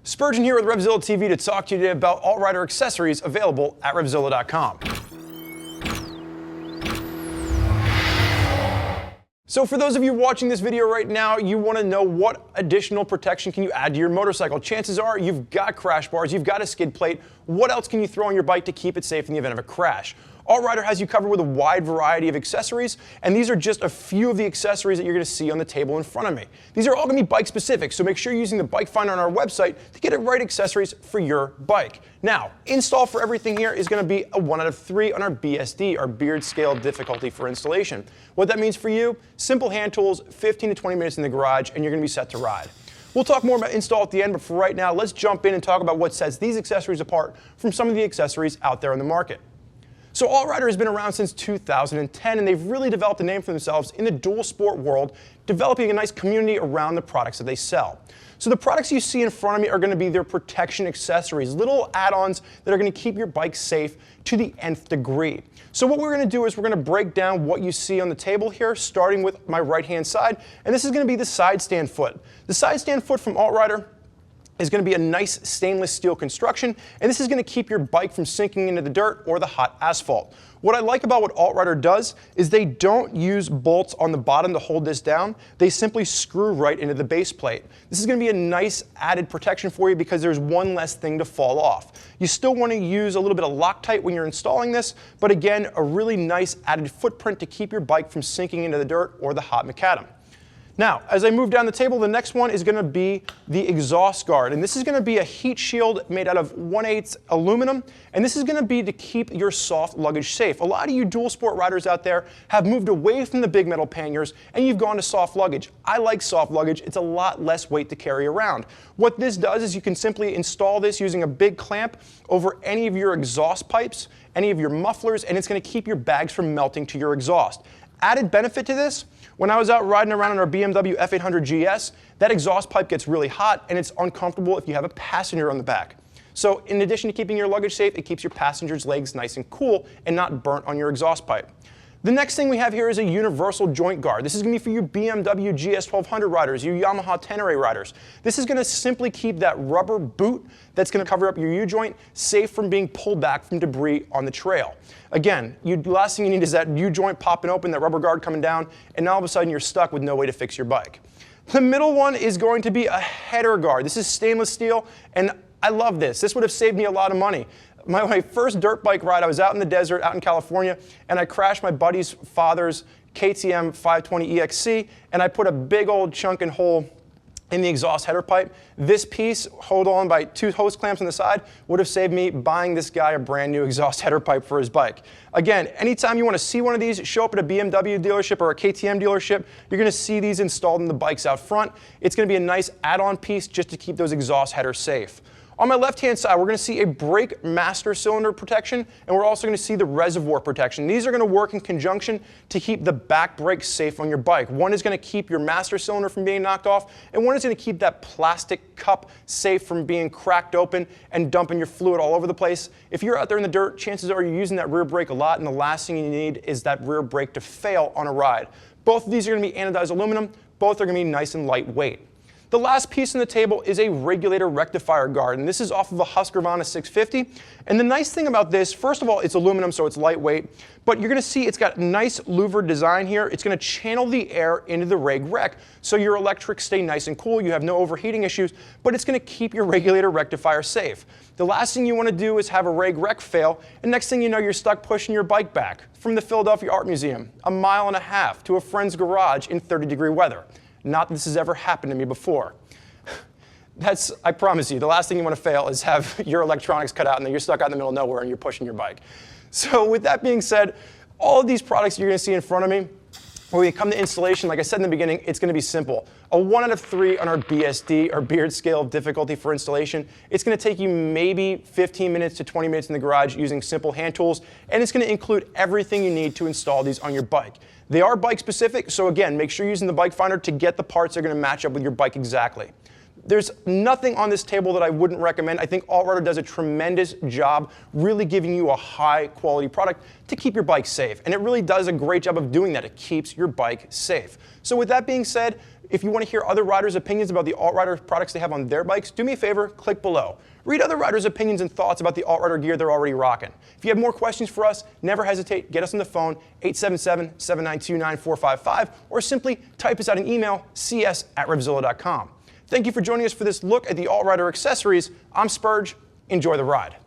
Spurgeon here with RevZilla TV to talk to you today about AltRider accessories available at RevZilla.com. So for those of you watching this video right now, you want to know what additional protection can you add to your motorcycle. Chances are you've got crash bars, you've got a skid plate. What else can you throw on your bike to keep it safe in the event of a crash? AltRider has you covered with a wide variety of accessories, and these are just a few of the accessories that you're going to see on the table in front of me. These are all going to be bike specific, so make sure you're using the bike finder on our website to get the right accessories for your bike. Now, install for everything here is going to be a 1 out of 3 on our BSD, our beard scale difficulty for installation. What that means for you, simple hand tools, 15 to 20 minutes in the garage, and you're going to be set to ride. We'll talk more about install at the end, but for right now, let's jump in and talk about what sets these accessories apart from some of the accessories out there in the market. So AltRider has been around since 2010, and they've really developed a name for themselves in the dual sport world, developing a nice community around the products that they sell. So the products you see in front of me are going to be their protection accessories, little add-ons that are going to keep your bike safe to the nth degree. So what we're going to do is we're going to break down what you see on the table here, starting with my right-hand side, and this is going to be the side stand foot. The side stand foot from AltRider is going to be a nice stainless steel construction, and this is going to keep your bike from sinking into the dirt or the hot asphalt. What I like about what AltRider does is they don't use bolts on the bottom to hold this down. They simply screw right into the base plate. This is going to be a nice added protection for you because there's one less thing to fall off. You still want to use a little bit of Loctite when you're installing this, but again, a really nice added footprint to keep your bike from sinking into the dirt or the hot macadam. Now, as I move down the table, the next one is going to be the exhaust guard, and this is going to be a heat shield made out of 1/8 aluminum, and this is going to be to keep your soft luggage safe. A lot of you dual sport riders out there have moved away from the big metal panniers and you've gone to soft luggage. I like soft luggage. It's a lot less weight to carry around. What this does is you can simply install this using a big clamp over any of your exhaust pipes, any of your mufflers, and it's going to keep your bags from melting to your exhaust. Added benefit to this, when I was out riding around in our BMW F800 GS, that exhaust pipe gets really hot and it's uncomfortable if you have a passenger on the back. So in addition to keeping your luggage safe, it keeps your passenger's legs nice and cool and not burnt on your exhaust pipe. The next thing we have here is a universal joint guard. This is going to be for you BMW GS 1200 riders, you Yamaha Tenere riders. This is going to simply keep that rubber boot that's going to cover up your U-joint safe from being pulled back from debris on the trail. Again, the last thing you need is that U-joint popping open, that rubber guard coming down, and now all of a sudden you're stuck with no way to fix your bike. The middle one is going to be a header guard. This is stainless steel, and I love this. This would have saved me a lot of money. My first dirt bike ride, I was out in the desert, out in California, and I crashed my buddy's father's KTM 520 EXC, and I put a big old chunking hole in the exhaust header pipe. This piece, held on by 2 hose clamps on the side, would have saved me buying this guy a brand new exhaust header pipe for his bike. Again, anytime you want to see one of these, show up at a BMW dealership or a KTM dealership, you're going to see these installed in the bikes out front. It's going to be a nice add-on piece just to keep those exhaust headers safe. On my left-hand side, we're going to see a brake master cylinder protection, and we're also going to see the reservoir protection. These are going to work in conjunction to keep the back brake safe on your bike. One is going to keep your master cylinder from being knocked off, and one is going to keep that plastic cup safe from being cracked open and dumping your fluid all over the place. If you're out there in the dirt, chances are you're using that rear brake a lot, and the last thing you need is that rear brake to fail on a ride. Both of these are going to be anodized aluminum. Both are going to be nice and lightweight. The last piece on the table is a regulator rectifier guard, and this is off of a Husqvarna 650. And the nice thing about this, first of all, it's aluminum, so it's lightweight, but you're going to see it's got nice louvered design here. It's going to channel the air into the reg rec, so your electrics stay nice and cool. You have no overheating issues, but it's going to keep your regulator rectifier safe. The last thing you want to do is have a reg rec fail, and next thing you know, you're stuck pushing your bike back from the Philadelphia Art Museum, 1.5 miles to a friend's garage in 30-degree weather. Not that this has ever happened to me before. I promise you, the last thing you want to fail is have your electronics cut out and then you're stuck out in the middle of nowhere and you're pushing your bike. So with that being said, all of these products you're going to see in front of me, when we come to installation, like I said in the beginning, it's going to be simple. A 1 out of 3 on our BSD, our beard scale of difficulty for installation. It's going to take you maybe 15 minutes to 20 minutes in the garage using simple hand tools, and it's going to include everything you need to install these on your bike. They are bike specific, so again, make sure you're using the bike finder to get the parts that are going to match up with your bike exactly. There's nothing on this table that I wouldn't recommend. I think AltRider does a tremendous job really giving you a high quality product to keep your bike safe. And it really does a great job of doing that. It keeps your bike safe. So with that being said, If you want to hear other riders' opinions about the AltRider products they have on their bikes, do me a favor, click below. Read other riders' opinions and thoughts about the AltRider gear they're already rocking. If you have more questions for us, never hesitate, get us on the phone, 877-792-9455, or simply type us out an email, cs@RevZilla.com. Thank you for joining us for this look at the AltRider accessories. I'm Spurge. Enjoy the ride.